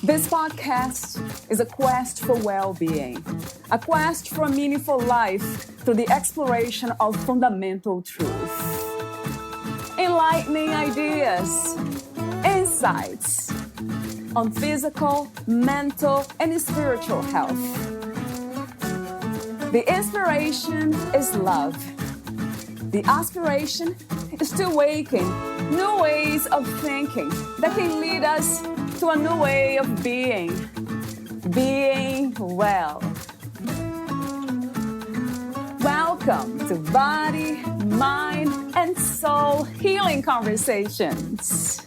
This podcast is a quest for well-being, a quest for a meaningful life through the exploration of fundamental truth. Enlightening ideas, insights on physical, mental, and spiritual health. The inspiration is love. The aspiration is to awaken new ways of thinking that can lead us to a new way of being well. Welcome to Body, Mind, and Soul Healing Conversations.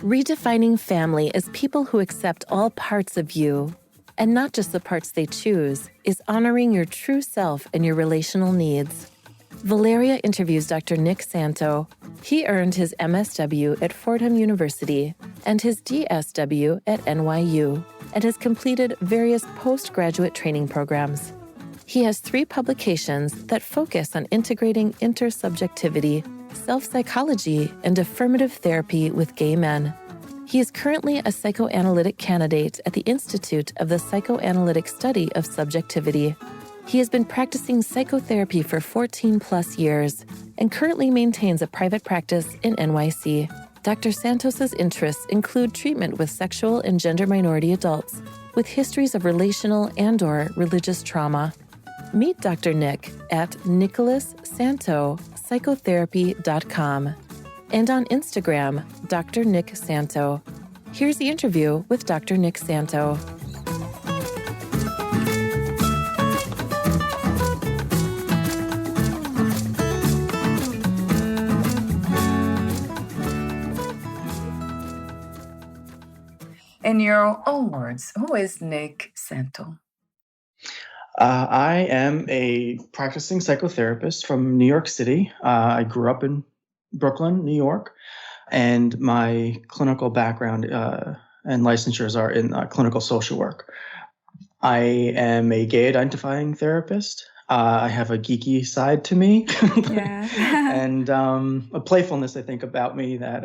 Redefining family as people who accept all parts of you, and not just the parts they choose, is honoring your true self and your relational needs. Valeria interviews Dr. Nick Santo. He earned his MSW at Fordham University and his DSW at NYU, and has completed various postgraduate training programs. He has 3 publications that focus on integrating intersubjectivity, self-psychology, and affirmative therapy with gay men. He is currently a psychoanalytic candidate at the Institute of the Psychoanalytic Study of Subjectivity. He has been practicing psychotherapy for 14 plus years and currently maintains a private practice in NYC. Dr. Santos's interests include treatment with sexual and gender minority adults with histories of relational and/or religious trauma. Meet Dr. Nick at nicholassantopsychotherapy.com and on Instagram, Dr. Nick Santo. Here's the interview with Dr. Nick Santo. In your own words, who is Nick Santo? I am a practicing psychotherapist from New York City. I grew up in Brooklyn, New York, and my clinical background and licensures are in clinical social work. I am a gay identifying therapist. I have a geeky side to me, and a playfulness, I think, about me that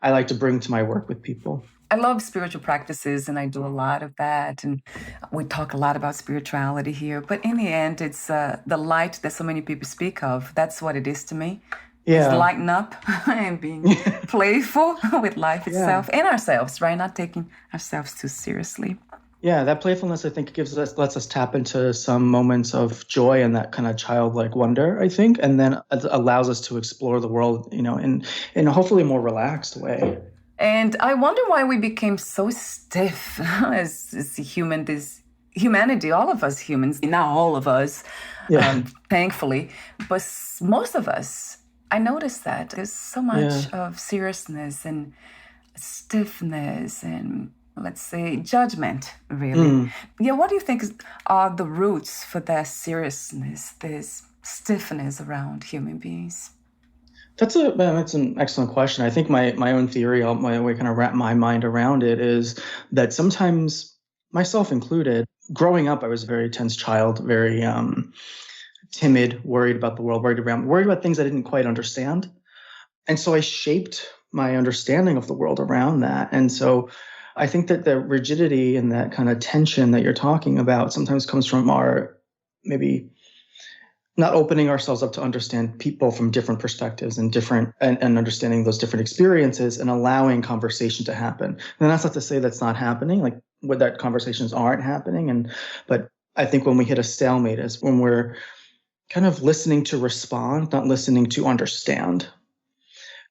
I like to bring to my work with people. I love spiritual practices, and I do a lot of that. And we talk a lot about spirituality here. But in the end, it's the light that so many people speak of. That's what it is to me. Yeah. It's lighten up and being playful with life itself and ourselves, right? Not taking ourselves too seriously. Yeah, that playfulness, I think, lets us tap into some moments of joy and that kind of childlike wonder, I think, and then it allows us to explore the world, in a hopefully more relaxed way. And I wonder why we became so stiff as humanity, all of us humans, not all of us, thankfully, but most of us. I noticed that there's so much of seriousness and stiffness and, let's say, judgment, really. Yeah, what do you think are the roots for that seriousness, this stiffness around human beings? That's an excellent question. I think my own theory, my way kind of wrap my mind around it is that sometimes, myself included, growing up, I was a very tense child, very timid, worried about the world, worried about things I didn't quite understand. And so I shaped my understanding of the world around that. And so I think that the rigidity and that kind of tension that you're talking about sometimes comes from our maybe not opening ourselves up to understand people from different perspectives and understanding those different experiences and allowing conversation to happen. And that's not to say that's not happening, like what that conversations aren't happening. But I think when we hit a stalemate is when we're kind of listening to respond, not listening to understand.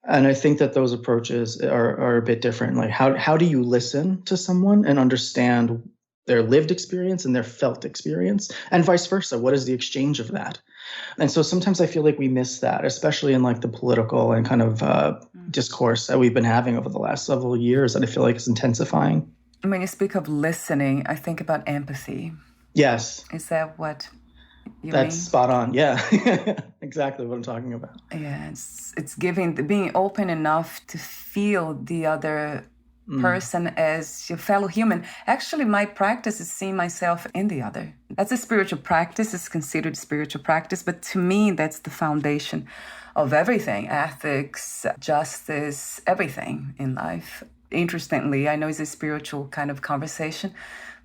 And I think that those approaches are a bit different. Like how do you listen to someone and understand their lived experience and their felt experience, and vice versa? What is the exchange of that? And so sometimes I feel like we miss that, especially in like the political and kind of discourse that we've been having over the last several years, that I feel like is intensifying. When you speak of listening, I think about empathy. Yes. Is that what you That's mean? spot on. Yeah, exactly what I'm talking about. Yeah, it's being open enough to feel the other person as your fellow human. Actually, my practice is seeing myself in the other. That's a spiritual practice. It's considered spiritual practice, but to me, that's the foundation of everything: ethics, justice, everything in life. Interestingly, I know it's a spiritual kind of conversation,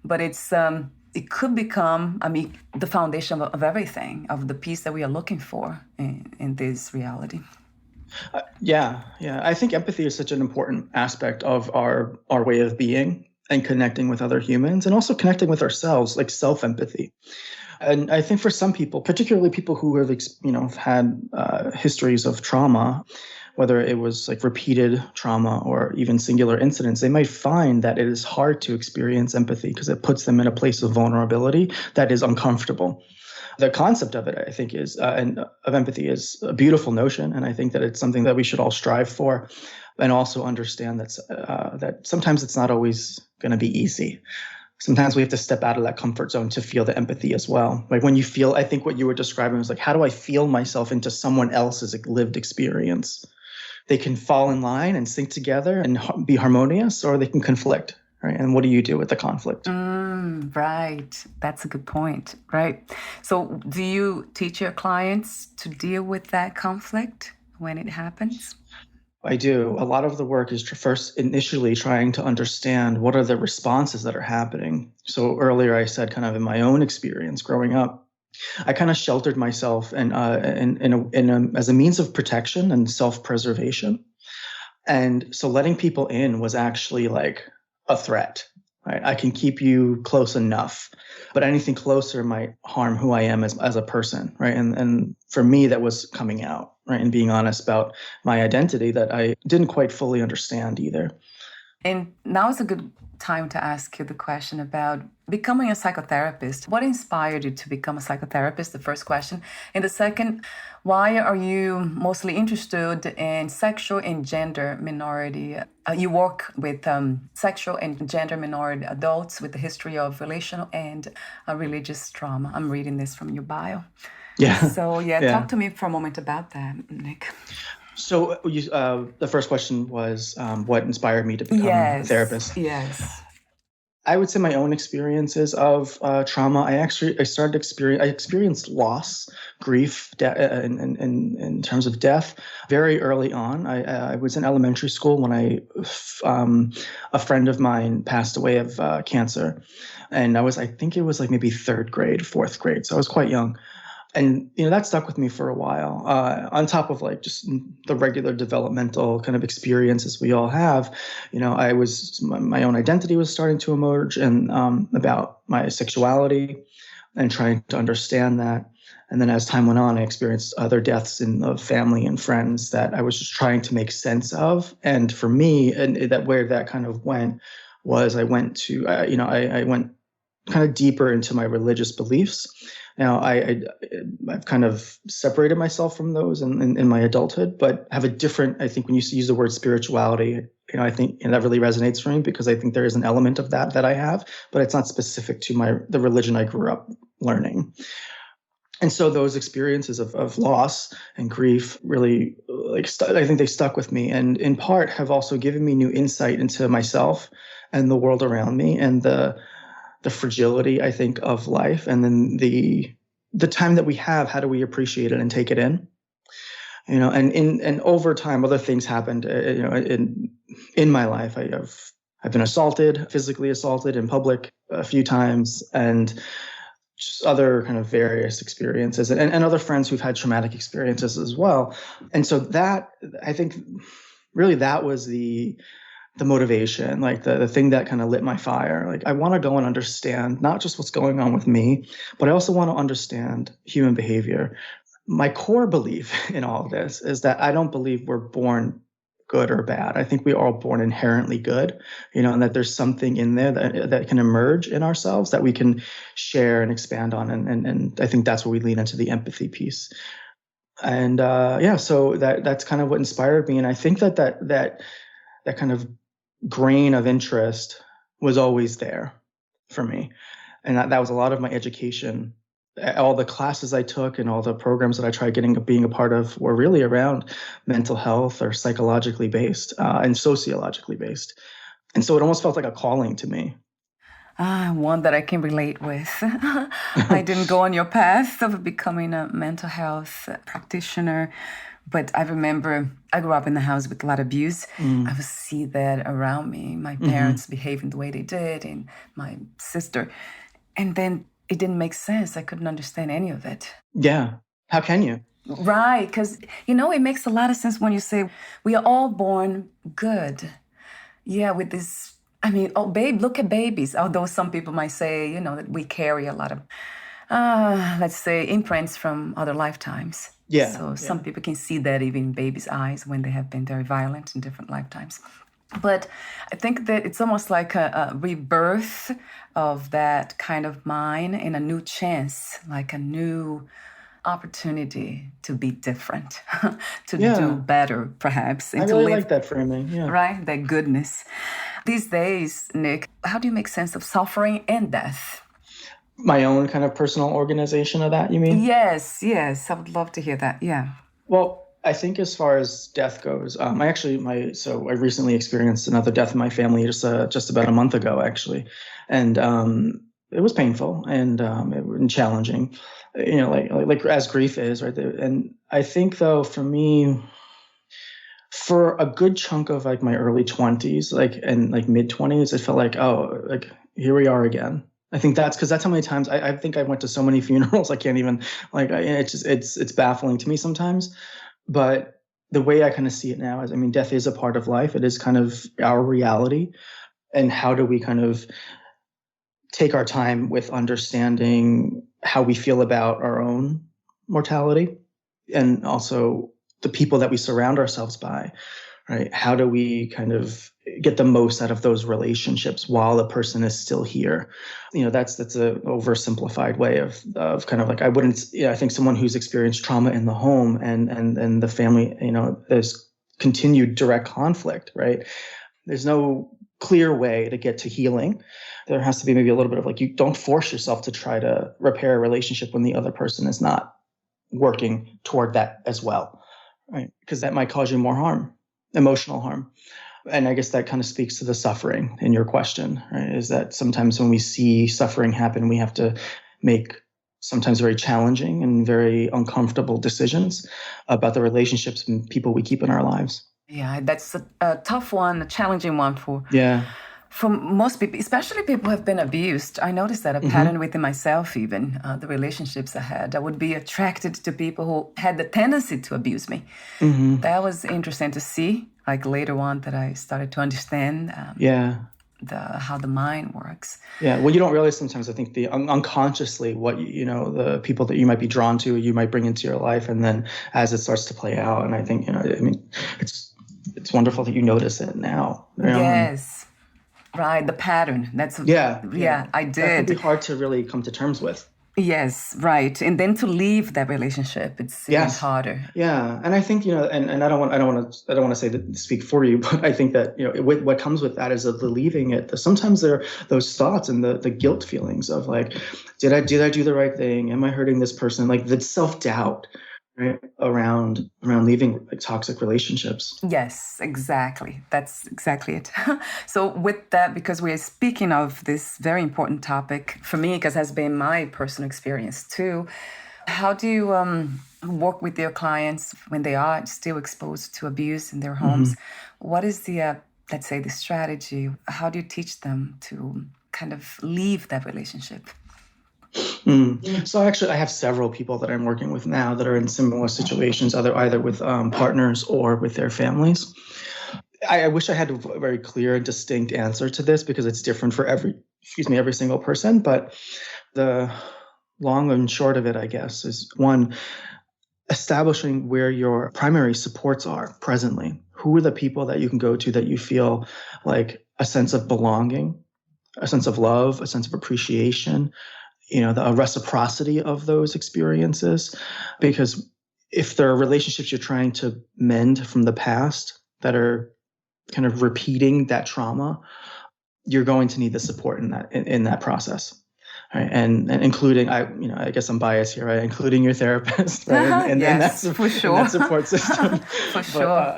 but it could become, the foundation of everything, of the peace that we are looking for in this reality. Yeah. I think empathy is such an important aspect of our way of being and connecting with other humans, and also connecting with ourselves, like self-empathy. And I think for some people, particularly people who have, had histories of trauma, whether it was like repeated trauma or even singular incidents, they might find that it is hard to experience empathy because it puts them in a place of vulnerability that is uncomfortable. The concept of it, I think, of empathy is a beautiful notion, and I think that it's something that we should all strive for, and also understand that sometimes it's not always going to be easy. Sometimes we have to step out of that comfort zone to feel the empathy as well. Like when you feel, I think what you were describing was like, how do I feel myself into someone else's lived experience? They can fall in line and sync together and be harmonious, or they can conflict, right? And what do you do with the conflict? Right. That's a good point. Right. So do you teach your clients to deal with that conflict when it happens? I do. A lot of the work is first initially trying to understand what are the responses that are happening. So earlier I said, kind of in my own experience growing up, I kind of sheltered myself and as a means of protection and self-preservation. And so letting people in was actually like a threat, right? I can keep you close enough, but anything closer might harm who I am as a person, right? And for me, that was coming out, right? And being honest about my identity that I didn't quite fully understand either. And now is a good time to ask you the question about becoming a psychotherapist. What inspired you to become a psychotherapist? The first question. And the second, why are you mostly interested in sexual and gender minority? You work with sexual and gender minority adults with the history of relational and religious trauma. I'm reading this from your bio. Yeah. So talk to me for a moment about that, Nick. So the first question was what inspired me to become a therapist? Yes. I would say my own experiences of trauma. I experienced loss, grief, in terms of death very early on. I was in elementary school when a friend of mine passed away of cancer, and I think it was like maybe third grade, fourth grade, so I was quite young. And, that stuck with me for a while, on top of like just the regular developmental kind of experiences we all have. My own identity was starting to emerge, and about my sexuality and trying to understand that. And then as time went on, I experienced other deaths of family and friends that I was just trying to make sense of. And for me, where that kind of went was I went to, I went kind of deeper into my religious beliefs. Now, I've kind of separated myself from those in my adulthood, but have a different, I think when you use the word spirituality, I think that really resonates for me, because I think there is an element of that I have, but it's not specific to the religion I grew up learning. And so those experiences of loss and grief really, I think they stuck with me, and in part have also given me new insight into myself and the world around me, and the fragility, I think, of life, and then the time that we have. How do we appreciate it and take it in? And over time, other things happened. In my life, I've been physically assaulted in public a few times, and just other kind of various experiences, and other friends who've had traumatic experiences as well. And so that, I think, really that was the motivation, like the thing that kind of lit my fire. Like, I want to go and understand not just what's going on with me, but I also want to understand human behavior. My core belief in all of this is that I don't believe we're born good or bad. I think we are all born inherently good, and that there's something in there that can emerge in ourselves that we can share and expand on. And I think that's where we lean into the empathy piece. And so that's kind of what inspired me. And I think that kind of grain of interest was always there for me. And that was a lot of my education. All the classes I took and all the programs that I tried being a part of were really around mental health or psychologically based and sociologically based. And so it almost felt like a calling to me. One that I can relate with. I didn't go on your path of becoming a mental health practitioner, but I remember I grew up in a house with a lot of abuse. I would see that around me, my parents behaving the way they did, and my sister. And then it didn't make sense. I couldn't understand any of it. Yeah. How can you? Right, because, it makes a lot of sense when you say we are all born good. Yeah, with this, look at babies. Although some people might say, that we carry a lot of, let's say, imprints from other lifetimes. Yeah. So some people can see that even in babies' eyes when they have been very violent in different lifetimes. But I think that it's almost like a rebirth of that kind of mind and a new chance, like a new opportunity to be different, to do better, perhaps. And I really like that framing, right? That goodness. These days, Nick, how do you make sense of suffering and death? My own kind of personal organization of that, you mean? Yes. I would love to hear that, yeah. Well, I think as far as death goes, I recently experienced another death in my family just about a month ago, actually. And it was painful and challenging, like as grief is, right? And I think, though, for me, for a good chunk of like my early 20s, and mid 20s, it felt like, here we are again. I think that's because that's how many times I think I went to so many funerals. I can't even it's baffling to me sometimes. But the way I kind of see it now is, death is a part of life. It is kind of our reality. And how do we kind of take our time with understanding how we feel about our own mortality and also the people that we surround ourselves by, right? How do we kind of get the most out of those relationships while the person is still here? That's a oversimplified way of kind of like, I think someone who's experienced trauma in the home and the family, there's continued direct conflict, right? There's no clear way to get to healing. There has to be maybe a little bit of like, you don't force yourself to try to repair a relationship when the other person is not working toward that as well, right? Because that might cause you more harm, emotional harm. And I guess that kind of speaks to the suffering in your question, right? Is that sometimes when we see suffering happen, we have to make sometimes very challenging and very uncomfortable decisions about the relationships and people we keep in our lives. Yeah, that's a tough one, a challenging one for most people, especially people who have been abused. I noticed that a pattern within myself, even the relationships I had. I would be attracted to people who had the tendency to abuse me. That was interesting to see, like later on that I started to understand how the mind works. Yeah, well, you don't realize sometimes, I think, the unconsciously what, the people that you might be drawn to, you might bring into your life, and then as it starts to play out, and I think, it's wonderful that you notice it now. Yes. Right, the pattern. That's I did. That can be hard to really come to terms with. Yes, right. And then to leave that relationship, it's even harder. Yeah, and I think, and I don't want to say that speak for you, but I think that, what comes with that is the leaving it. Sometimes there are those thoughts and the guilt feelings of like, did I do the right thing? Am I hurting this person? Like the self-doubt, right, around leaving like toxic relationships. Yes, exactly. That's exactly it. So with that, because we are speaking of this very important topic for me, because it has been my personal experience too, how do you work with your clients when they are still exposed to abuse in their homes? What is the, let's say, the strategy? How do you teach them to kind of leave that relationship? So actually, I have several people that I'm working with now that are in similar situations, either with partners or with their families. I wish I had a very clear and distinct answer to this because it's different for every single person. But the long and short of it, I guess, is one, establishing where your primary supports are presently. Who are the people that you can go to that you feel like a sense of belonging, a sense of love, a sense of appreciation, the reciprocity of those experiences? Because if there are relationships you're trying to mend from the past that are kind of repeating that trauma, you're going to need the support in that process. right? And including, I guess I'm biased here, right? Including your therapist, right? Yes, for sure. And that support system. For sure.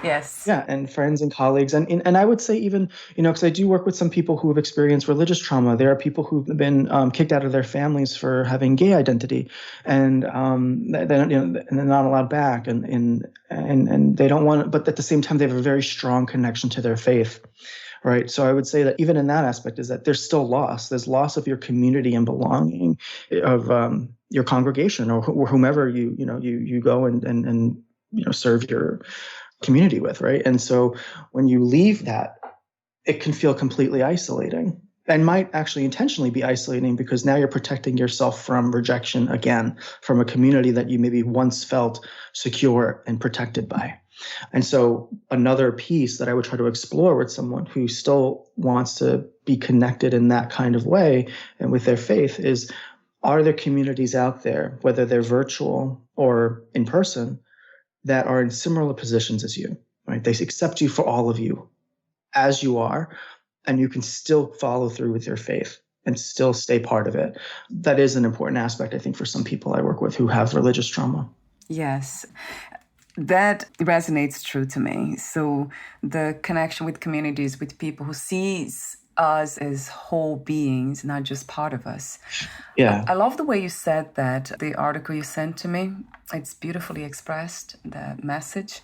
Yes. Yeah, and friends and colleagues. And I would say even, because I do work with some people who have experienced religious trauma. There are people who've been kicked out of their families for having gay identity, and they're not allowed back, and they don't want, but at the same time, they have a very strong connection to their faith. Right. So I would say that even in that aspect is that there's still loss. There's loss of your community and belonging of your congregation or whomever you go and serve your community with. Right. And so when you leave that, it can feel completely isolating and might actually intentionally be isolating because now you're protecting yourself from rejection again, from a community that you maybe once felt secure and protected by. And so another piece that I would try to explore with someone who still wants to be connected in that kind of way and with their faith is, are there communities out there, whether they're virtual or in person, that are in similar positions as you, right? They accept you for all of you as you are, and you can still follow through with your faith and still stay part of it. That is an important aspect, I think, for some people I work with who have religious trauma. Yes. That resonates true to me. So the connection with communities, with people who sees us as whole beings, not just part of us. Yeah. I love the way you said that. The article you sent to me, it's beautifully expressed, the message.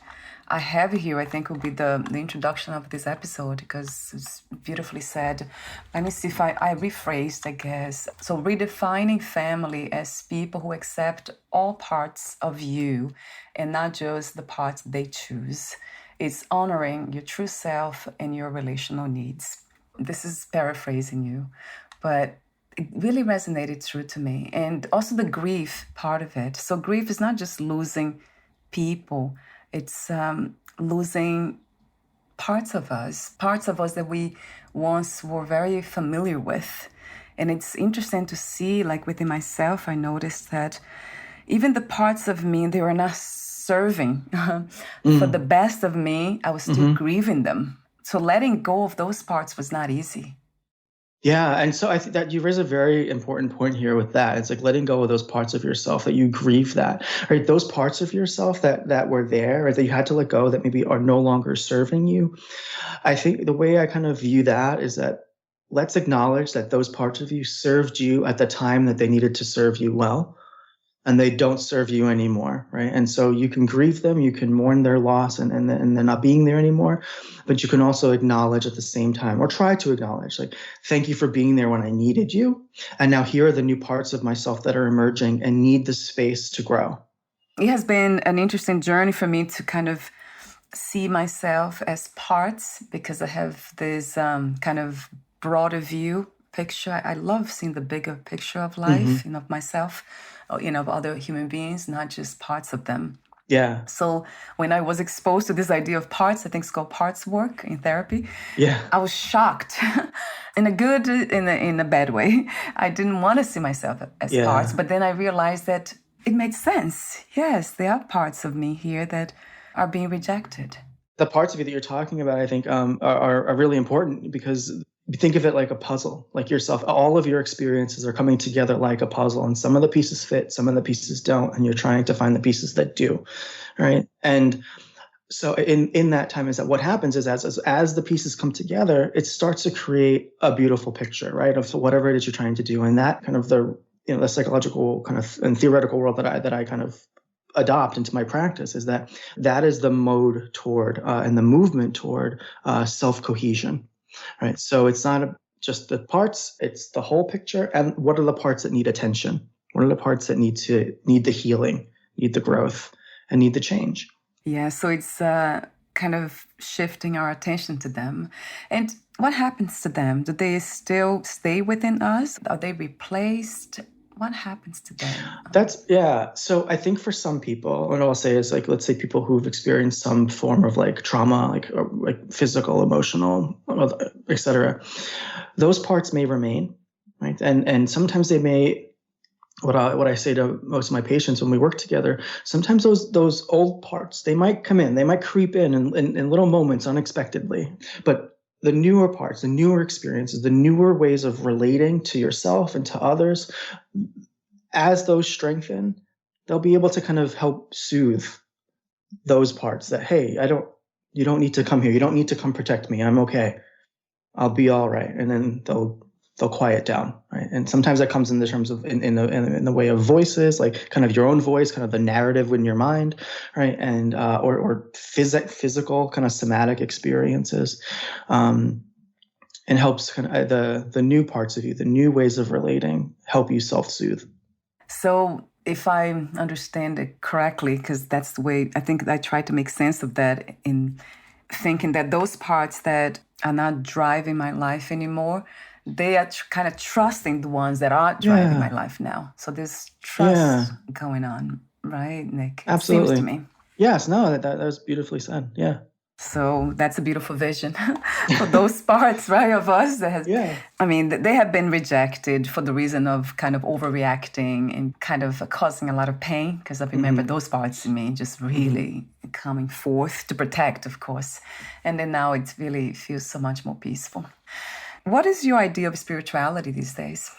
I have here, I think will be the introduction of this episode because it's beautifully said. Let me see if I rephrased, I guess. So redefining family as people who accept all parts of you and not just the parts they choose. It's honoring your true self and your relational needs. This is paraphrasing you, but it really resonated true to me. And also the grief part of it. So grief is not just losing people. It's losing parts of us that we once were very familiar with. And it's interesting to see, like within myself, I noticed that even the parts of me, they were not serving for the best of me. I was still grieving them. So letting go of those parts was not easy. Yeah. And so I think that you raise a very important point here with that. It's like letting go of those parts of yourself that you grieve that, right? Those parts of yourself that were there or that you had to let go that maybe are no longer serving you. I think the way I kind of view that is that let's acknowledge that those parts of you served you at the time that they needed to serve you well. And they don't serve you anymore, right? And so you can grieve them, you can mourn their loss and they're not being there anymore, but you can also acknowledge at the same time, or try to acknowledge, like, thank you for being there when I needed you. And now here are the new parts of myself that are emerging and need the space to grow. It has been an interesting journey for me to kind of see myself as parts because I have this kind of broader view picture. I love seeing the bigger picture of life, of myself, of other human beings, not just parts of them. Yeah. So when I was exposed to this idea of parts, I think it's called parts work in therapy. Yeah. I was shocked in a good, in a bad way. I didn't want to see myself as parts, but then I realized that it made sense. Yes, there are parts of me here that are being rejected. The parts of you that you're talking about, I think, are really important because think of it like a puzzle, like yourself. All of your experiences are coming together like a puzzle, and some of the pieces fit, some of the pieces don't, and you're trying to find the pieces that do, right? And so in that time is that what happens is as the pieces come together, it starts to create a beautiful picture, right, of whatever it is you're trying to do. And that kind of the psychological kind of and theoretical world that I kind of adopt into my practice is that is the mode toward and the movement toward self-cohesion. Right. So it's not just the parts, it's the whole picture. And what are the parts that need attention? What are the parts that need the healing, need the growth, and need the change? Yeah. So it's kind of shifting our attention to them. And what happens to them? Do they still stay within us? Are they replaced? What happens to them? So I think for some people, what I'll say is, like, let's say people who've experienced some form of like trauma, like physical, emotional, et cetera, those parts may remain, right? And sometimes they may, what I say to most of my patients when we work together, sometimes those old parts, they might come in, they might creep in little moments unexpectedly, but the newer parts, the newer experiences, the newer ways of relating to yourself and to others, as those strengthen, they'll be able to kind of help soothe those parts that, hey, you don't need to come here. You don't need to come protect me. I'm okay. I'll be all right. And then they'll quiet down, right? And sometimes that comes in the terms of in the way of voices, like kind of your own voice, kind of the narrative in your mind, right? And or physical kind of somatic experiences, and helps kind of the new parts of you, the new ways of relating, help you self-soothe. So if I understand it correctly, because that's the way I think I try to make sense of that, in thinking that those parts that are not driving my life anymore, they are kind of trusting the ones that are driving my life now. So there's trust going on, right, Nick? Absolutely. It seems to me. Yes, no, that was beautifully said. Yeah. So that's a beautiful vision for those parts, right, of us that has, I mean, they have been rejected for the reason of kind of overreacting and kind of causing a lot of pain, because I remember those parts in me just really coming forth to protect, of course. And then now it really feels so much more peaceful. What is your idea of spirituality these days?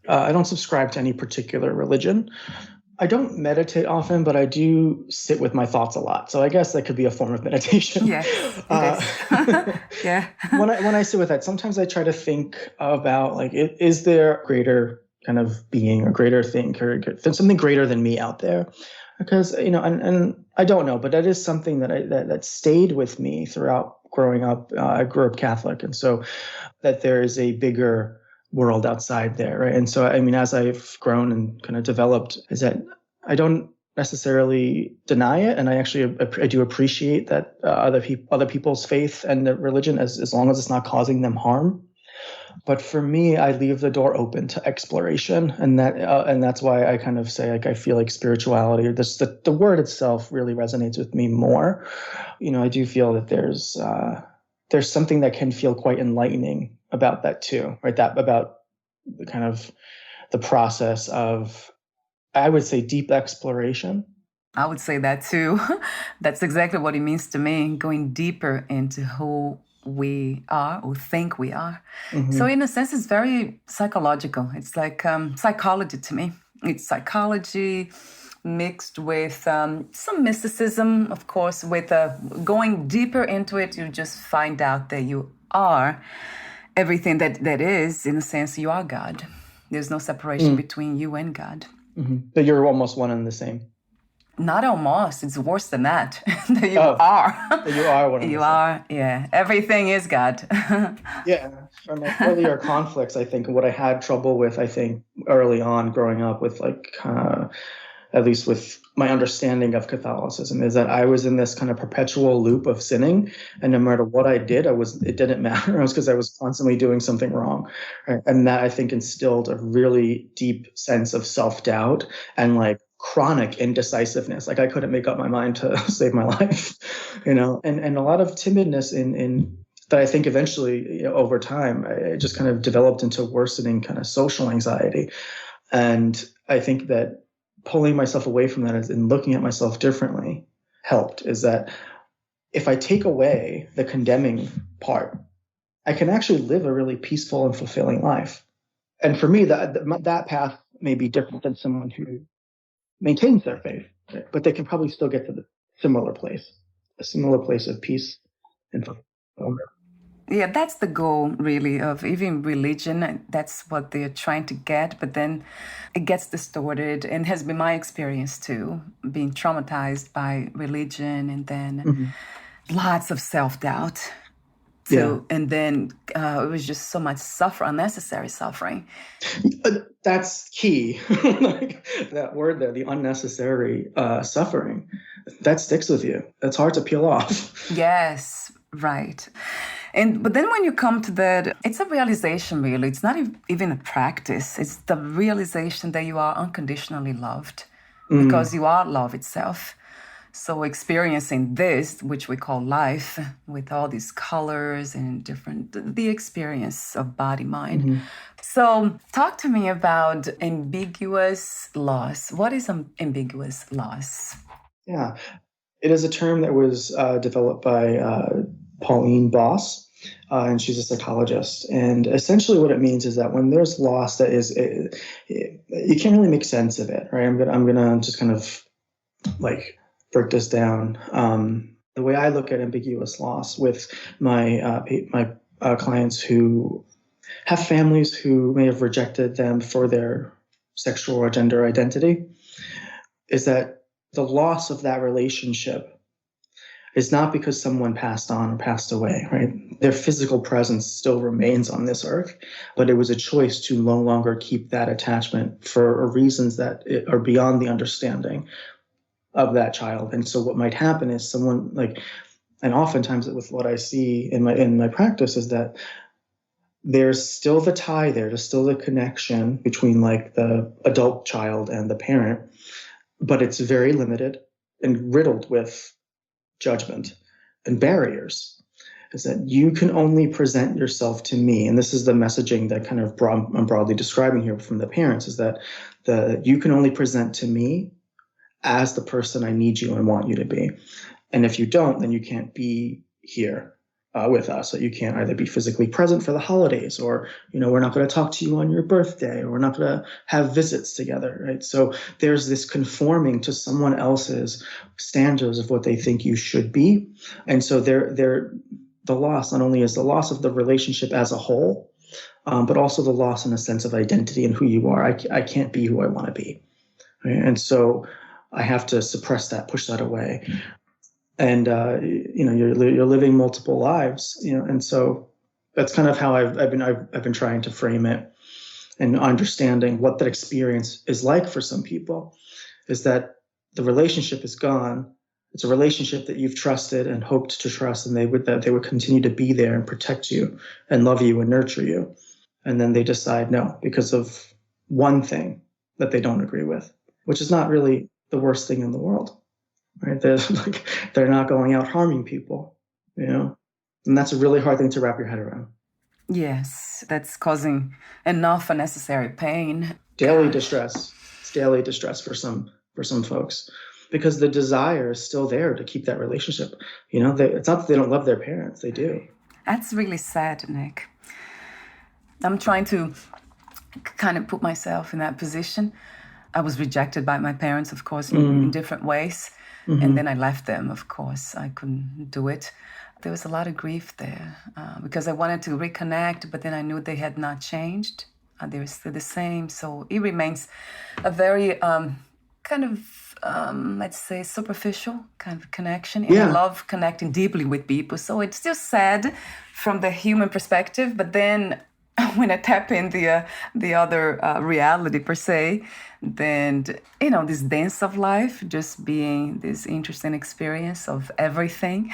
I don't subscribe to any particular religion. I don't meditate often, but I do sit with my thoughts a lot. So I guess that could be a form of meditation. Yes, yeah. When I sit with that, sometimes I try to think about, like, is there a greater kind of being, a greater thing, or something greater than me out there? Because, and I don't know, but that is something that stayed with me throughout growing up. I grew up Catholic, and so that there is a bigger world outside there, right? And so, I mean, as I've grown and kind of developed, is that I don't necessarily deny it, and I do appreciate that other people's faith and their religion, as long as it's not causing them harm. But for me, I leave the door open to exploration, and that's why I kind of say, like, I feel like spirituality, or the word itself really resonates with me more. I do feel that there's something that can feel quite enlightening about that too, right? That about the kind of the process of, I would say, deep exploration. I would say that too. That's exactly what it means to me, going deeper into who we are or think we are. So in a sense, it's very psychological. It's like psychology to me. It's psychology mixed with some mysticism, of course. With going deeper into it, you just find out that you are everything that is, in a sense, you are God. There's no separation between you and God. But you're almost one and the same. Not almost. It's worse than that. That you are. You are one of You are, yeah. Everything is God. Yeah. From my earlier conflicts, I think what I had trouble with, I think, early on growing up with, like, at least with my understanding of Catholicism, is that I was in this kind of perpetual loop of sinning, and no matter what I did, it didn't matter. It was because I was constantly doing something wrong, right? And that, I think, instilled a really deep sense of self-doubt and, like, chronic indecisiveness. Like, I couldn't make up my mind to save my life, and a lot of timidness in that. I think eventually, over time, it just kind of developed into worsening kind of social anxiety. And I think that pulling myself away from that and looking at myself differently helped. Is that if I take away the condemning part, I can actually live a really peaceful and fulfilling life. And for me, that path may be different than someone who maintains their faith, but they can probably still get to a similar place of peace and fulfillment. Yeah, that's the goal, really, of even religion. That's what they're trying to get, but then it gets distorted, and has been my experience too, being traumatized by religion, and then lots of self-doubt. And then it was just so much unnecessary suffering. That's key. Like, that word there, the unnecessary suffering, that sticks with you. That's hard to peel off. Yes, right. But then when you come to that, it's a realization, really. It's not even a practice. It's the realization that you are unconditionally loved because you are love itself. So experiencing this, which we call life, with all these colors and the experience of body, mind. So talk to me about ambiguous loss. What is ambiguous loss? Yeah, it is a term that was developed by Pauline Boss. and she's a psychologist. And essentially what it means is that when there's loss that is, you can't really make sense of it, right? I'm gonna just kind of like break this down. The way I look at ambiguous loss with my clients who have families who may have rejected them for their sexual or gender identity is that the loss of that relationship is not because someone passed on or passed away, right? Their physical presence still remains on this earth, but it was a choice to no longer keep that attachment for reasons that are beyond the understanding of that child. And so what might happen is someone like, and oftentimes with what I see in my practice is that there's still the tie there, there's still the connection between like the adult child and the parent, but it's very limited and riddled with judgment and barriers. Is that you can only present yourself to me, and this is the messaging that kind of I'm broadly describing here from the parents, is that you can only present to me as the person I need you and want you to be. And if you don't, then you can't be here with us. So you can't either be physically present for the holidays, or, we're not going to talk to you on your birthday, or we're not going to have visits together, right? So there's this conforming to someone else's standards of what they think you should be. And so the loss not only is the loss of the relationship as a whole, but also the loss in a sense of identity and who you are. I can't be who I want to be. Right? And so I have to suppress that, push that away. And you're living multiple lives, and so that's kind of how I've been trying to frame it, and understanding what that experience is like for some people, is that the relationship is gone. It's a relationship that you've trusted and hoped to trust, and they would continue to be there and protect you and love you and nurture you, and then they decide no because of one thing that they don't agree with, which is not really the worst thing in the world. Right? They're not going out harming people, and that's a really hard thing to wrap your head around. Yes, that's causing enough unnecessary pain. Daily distress. It's daily distress for some folks, because the desire is still there to keep that relationship. It's not that they don't love their parents; they do. That's really sad, Nick. I'm trying to kind of put myself in that position. I was rejected by my parents, of course, in different ways. Mm-hmm. And then I left them, of course. I couldn't do it. There was a lot of grief there because I wanted to reconnect, but then I knew they had not changed. They were still the same. So it remains a very kind of, let's say, superficial kind of connection. And I love connecting deeply with people. So it's still sad from the human perspective, but then when I tap in the other reality per se, then this dance of life just being this interesting experience of everything.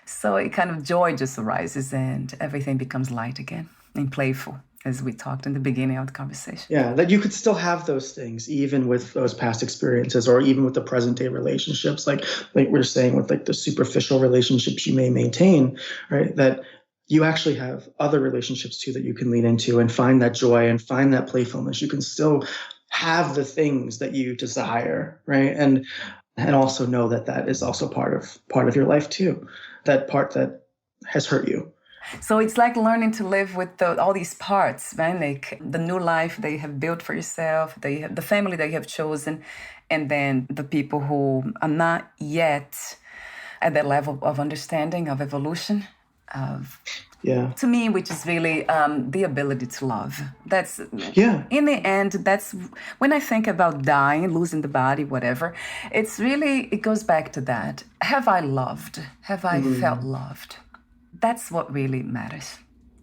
So it kind of joy just arises and everything becomes light again and playful, as we talked in the beginning of the conversation. Yeah, that you could still have those things even with those past experiences, or even with the present day relationships, like we're saying with like the superficial relationships you may maintain, right? That you actually have other relationships too that you can lean into and find that joy and find that playfulness. You can still have the things that you desire, right? And also know that is also part of your life too. That part that has hurt you. So it's like learning to live with all these parts, right? Like the new life that you have built for yourself, the family that you have chosen, and then the people who are not yet at that level of understanding, of evolution. To me, which is really the ability to love. That's in the end, that's when I think about dying, losing the body, whatever, it goes back to that. Have I loved? Have I felt loved? That's what really matters.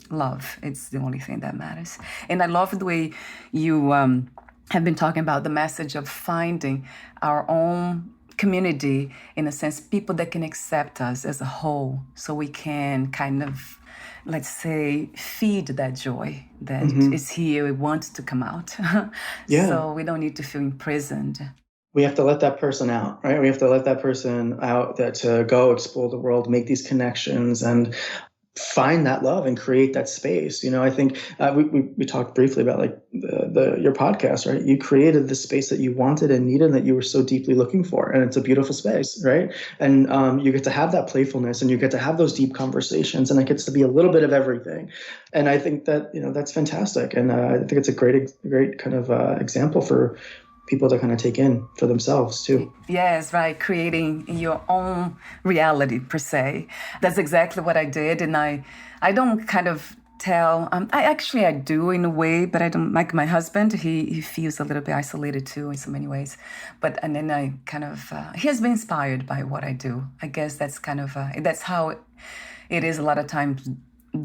Love, it's the only thing that matters. And I love the way you have been talking about the message of finding our own community, in a sense, people that can accept us as a whole, so we can kind of, let's say, feed that joy that is here, it wants to come out. So we don't need to feel imprisoned. We have to let that person out, right? We have to let that person out to go explore the world, make these connections. And find that love and create that space. I think we talked briefly about like your podcast, right? You created the space that you wanted and needed, and that you were so deeply looking for, and it's a beautiful space, right? And you get to have that playfulness, and you get to have those deep conversations, and it gets to be a little bit of everything. And I think that that's fantastic, and I think it's a great kind of example for people to kind of take in for themselves too. Yes, right. Creating your own reality per se. That's exactly what I did. And I don't kind of tell, I do in a way, but I don't, like my husband, he feels a little bit isolated too in so many ways. And then I kind of, he has been inspired by what I do. I guess that's kind of, that's how it is a lot of times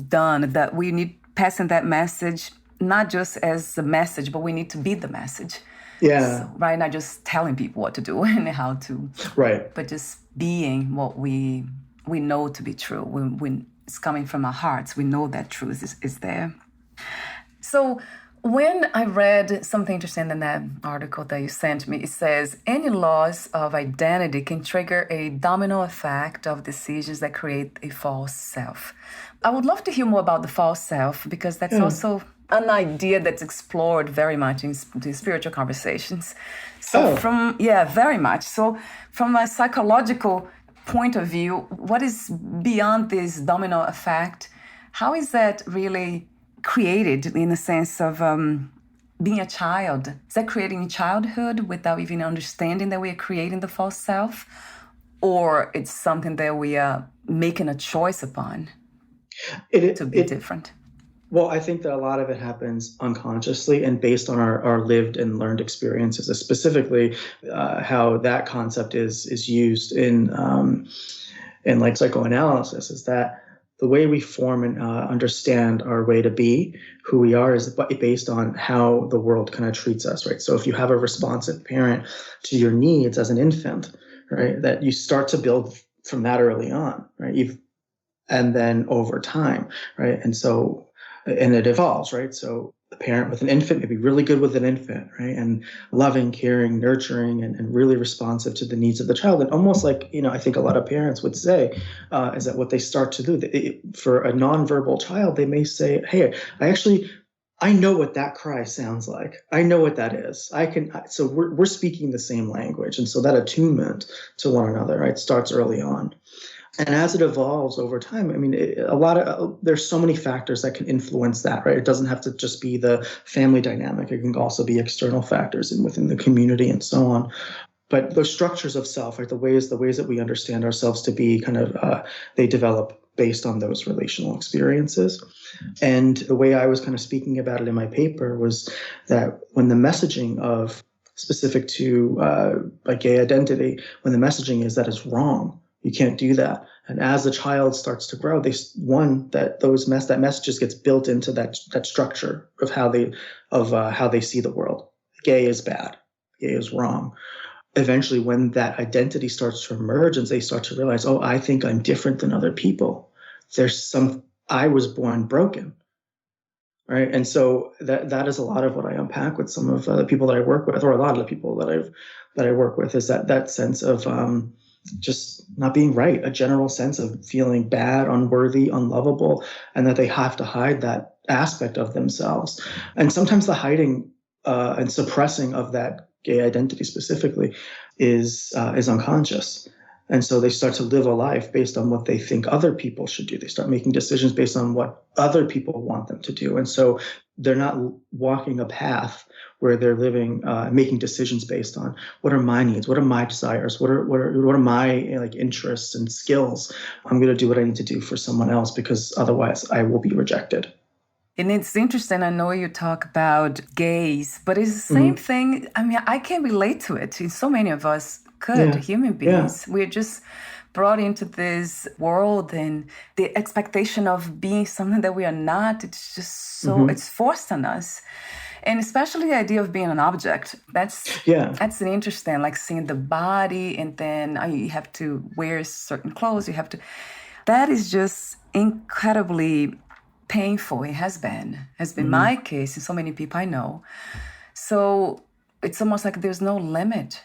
done, that we need passing that message, not just as a message, but we need to be the message. Yeah. So, right. Not just telling people what to do and how to. Right. But just being what we know to be true. When it's coming from our hearts, we know that truth is there. So when I read something interesting in that article that you sent me, it says, any loss of identity can trigger a domino effect of decisions that create a false self. I would love to hear more about the false self, because that's also an idea that's explored very much in the spiritual conversations. So very much. So from a psychological point of view, what is beyond this domino effect? How is that really created in the sense of being a child? Is that creating childhood without even understanding that we are creating the false self? Or it's something that we are making a choice upon to be different? Well, I think that a lot of it happens unconsciously and based on our lived and learned experiences, specifically how that concept is used in like psychoanalysis, is that the way we form and understand our way to be, who we are, is based on how the world kind of treats us, right? So if you have a responsive parent to your needs as an infant, right, that you start to build from that early on, right? And then over time, right? And it evolves, right? So the parent with an infant may be really good with an infant, right? And loving, caring, nurturing, and really responsive to the needs of the child. And almost like, I think a lot of parents would say, is that what they start to do. For a nonverbal child, they may say, hey, I know what that cry sounds like. I know what that is. So we're speaking the same language. And so that attunement to one another, right, starts early on. And as it evolves over time, I mean, there's so many factors that can influence that, right? It doesn't have to just be the family dynamic. It can also be external factors within the community and so on. But the structures of self, right, the ways that we understand ourselves to be, kind of, they develop based on those relational experiences. And the way I was kind of speaking about it in my paper was that when the messaging of specific to gay identity, when the messaging is that it's wrong, you can't do that. And as the child starts to grow, that message just gets built into that structure of how they see the world. Gay is bad. Gay is wrong. Eventually, when that identity starts to emerge and they start to realize, oh, I think I'm different than other people. I was born broken. Right. And so that is a lot of what I unpack with some of the people that I work with, or a lot of the people that I work with, is that sense of just not being right, a general sense of feeling bad, unworthy, unlovable, and that they have to hide that aspect of themselves. And sometimes the hiding and suppressing of that gay identity specifically is unconscious. And so they start to live a life based on what they think other people should do. They start making decisions based on what other people want them to do. And so they're not walking a path where they're living, making decisions based on what are my needs, what are my desires, what are my interests and skills. I'm going to do what I need to do for someone else, because otherwise I will be rejected. And it's interesting. I know you talk about gays, but it's the same thing. I mean, I can relate to it. So many of us human beings. Yeah. We're just brought into this world, and the expectation of being something that we are not, it's just so, it's forced on us. And especially the idea of being an object. That's an interesting, like seeing the body, and then you have to wear certain clothes. That is just incredibly painful. It has been my case, and so many people I know. So it's almost like there's no limit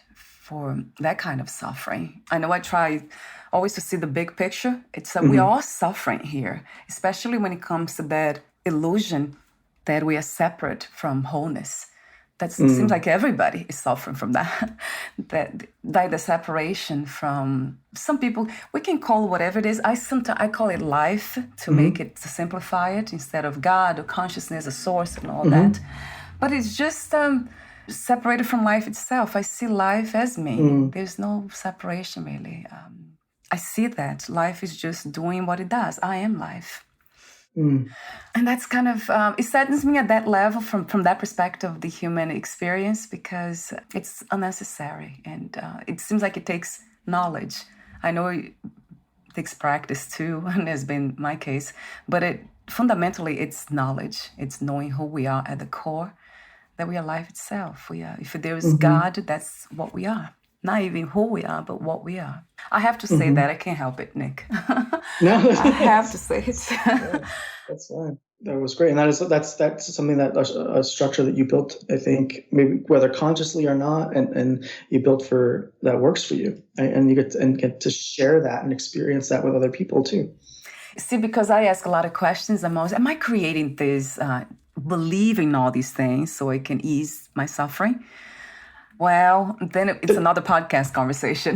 for that kind of suffering. I know I try always to see the big picture. It's that we're all suffering here, especially when it comes to that illusion that we are separate from wholeness. That seems like everybody is suffering from that. that the separation from some people, we can call whatever it is. I call it life to make it, to simplify it, instead of God or consciousness, a source and all that. But it's just separated from life itself. I see life as me. There's no separation really. I see that life is just doing what it does. I am life. And that's kind of, it saddens me at that level from that perspective of the human experience, because it's unnecessary. And it seems like it takes knowledge. I know it takes practice too, and has been my case, but fundamentally it's knowledge. It's knowing who we are at the core, that we are life itself. If there is God, that's what we are. Not even who we are, but what we are. I have to say that. I can't help it, Nick. No, I have to say it. Yeah, that's fine. That was great, and that's something that a structure that you built. I think maybe whether consciously or not, and you built for that works for you, and you get to share that and experience that with other people too. See, because I ask a lot of questions, am I creating this, believing all these things so I can ease my suffering? Well, then it's another podcast conversation.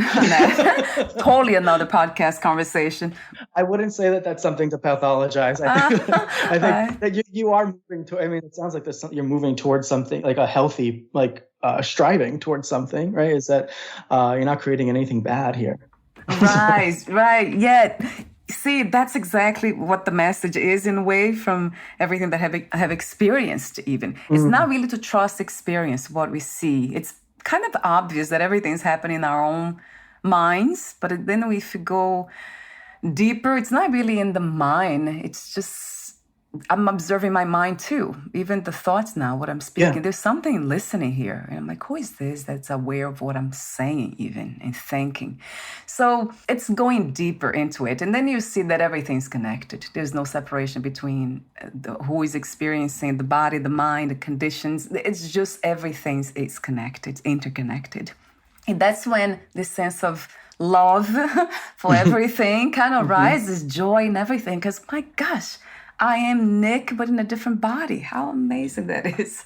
Totally another podcast conversation. I wouldn't say that that's something to pathologize. I think that you are moving to. I mean, it sounds like you're moving towards something like a healthy, striving towards something, right? Is that you're not creating anything bad here? Right. Yeah. See, that's exactly what the message is in a way from everything that I have experienced even. It's not really to trust experience, what we see. It's kind of obvious that everything's happening in our own minds, but then if you go deeper, it's not really in the mind. It's just, I'm observing my mind too. Even the thoughts now, what I'm speaking, there's something listening here. And I'm like, who is this that's aware of what I'm saying even and thinking? So it's going deeper into it. And then you see that everything's connected. There's no separation between who is experiencing the body, the mind, the conditions. It's just everything is connected, interconnected. And that's when this sense of love for everything kind of rises, joy and everything. Because my gosh, I am Nick, but in a different body. How amazing that is.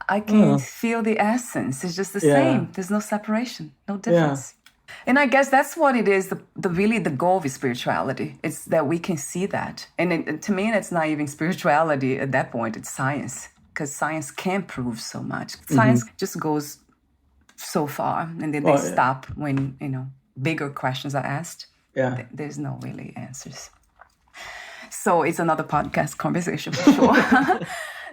I can feel the essence. It's just the same. There's no separation, no difference. Yeah. And I guess that's what it is, really the goal of spirituality. It's that we can see that. And to me, it's not even spirituality at that point. It's science, because science can't prove so much. Science just goes so far, and then they stop when, bigger questions are asked. Yeah. There's no really answers. So it's another podcast conversation for sure.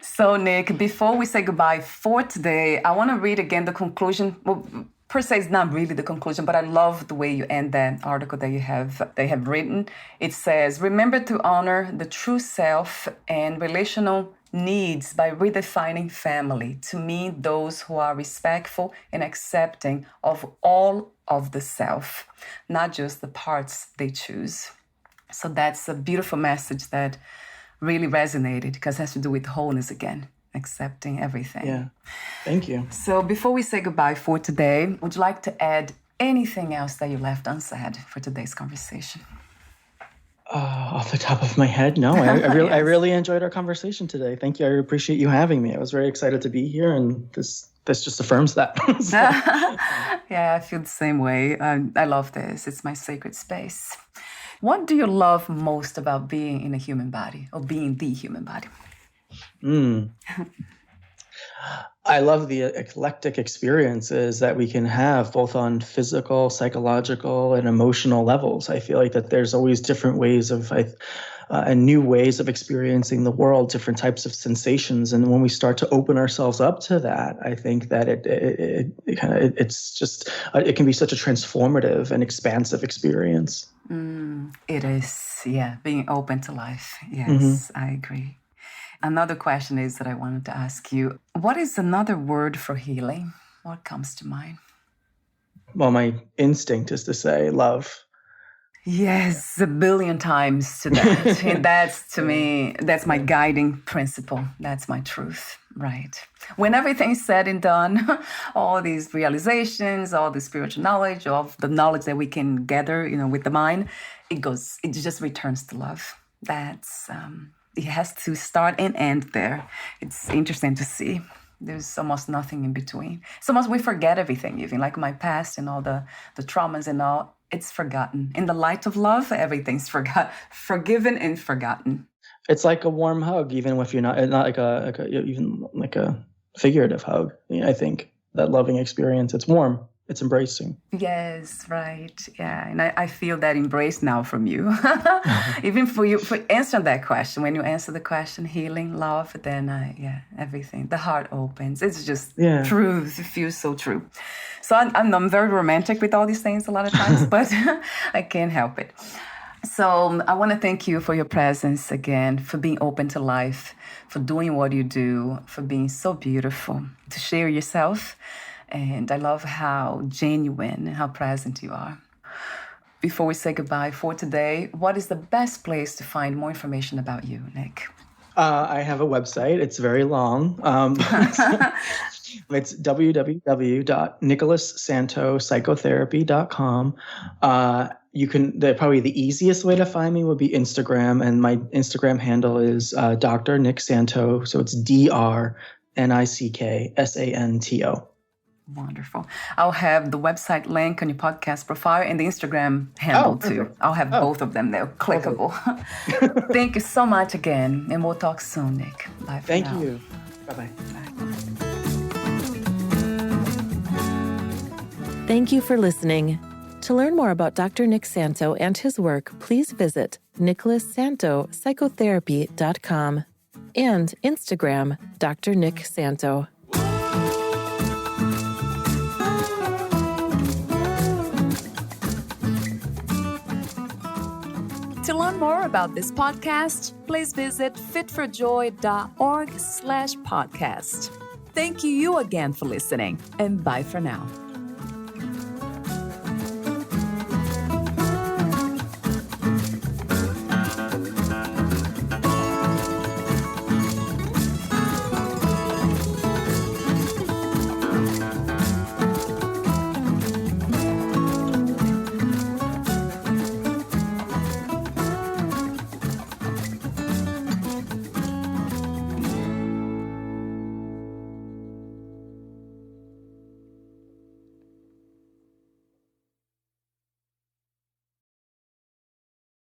So Nick, before we say goodbye for today, I want to read again the conclusion. Well, per se, it's not really the conclusion, but I love the way you end that article that they have written. It says, remember to honor the true self and relational needs by redefining family to mean those who are respectful and accepting of all of the self, not just the parts they choose. So that's a beautiful message that really resonated, because it has to do with wholeness again, accepting everything. Yeah, thank you. So before we say goodbye for today, would you like to add anything else that you left unsaid for today's conversation? Off the top of my head, no. I really enjoyed our conversation today. Thank you. I appreciate you having me. I was very excited to be here, and this just affirms that. Yeah, I feel the same way. I love this. It's my sacred space. What do you love most about being in a human body, or being the human body? I love the eclectic experiences that we can have, both on physical, psychological, and emotional levels. I feel like that there's always different ways of and new ways of experiencing the world, different types of sensations. And when we start to open ourselves up to that, I think that it can be such a transformative and expansive experience. It is, yeah, being open to life. Yes, I agree. Another question is that I wanted to ask you, what is another word for healing? What comes to mind? Well, my instinct is to say love. Yes, a billion times to that. And that's, to me, that's my guiding principle. That's my truth, right? When everything's said and done, all these realizations, all the spiritual knowledge, all the knowledge that we can gather, with the mind, it just returns to love. That's, it has to start and end there. It's interesting to see. There's almost nothing in between. It's almost we forget everything, even like my past and all the traumas and all. It's forgotten. In the light of love, everything's forgiven and forgotten. It's like a warm hug, even if you're not like a figurative hug. I think that loving experience, it's warm, it's embracing. Yes, right. Yeah, and I feel that embrace now from you. Even for you, for answering that question, when you answer the question, healing, love, then everything, the heart opens. It's just truth. It feels so true. So I'm very romantic with all these things a lot of times, but I can't help it. So I want to thank you for your presence again, for being open to life, for doing what you do, for being so beautiful, to share yourself. And I love how genuine, how present you are. Before we say goodbye for today, what is the best place to find more information about you, Nick? I have a website. It's very long. It's www.nicholassantopsychotherapy.com. Probably the easiest way to find me would be Instagram, and my Instagram handle is Dr. Nick Santo. So it's DrNickSanto. Wonderful. I'll have the website link on your podcast profile and the Instagram handle too. I'll have both of them there, clickable. Thank you so much again, and we'll talk soon, Nick. Bye for now. Thank you. Bye-bye. Bye. Thank you for listening. To learn more about Dr. Nick Santo and his work, please visit nicholassantopsychotherapy.com and Instagram, Dr. Nick Santo. To learn more about this podcast, please visit fitforjoy.org/podcast. Thank you again for listening, and bye for now.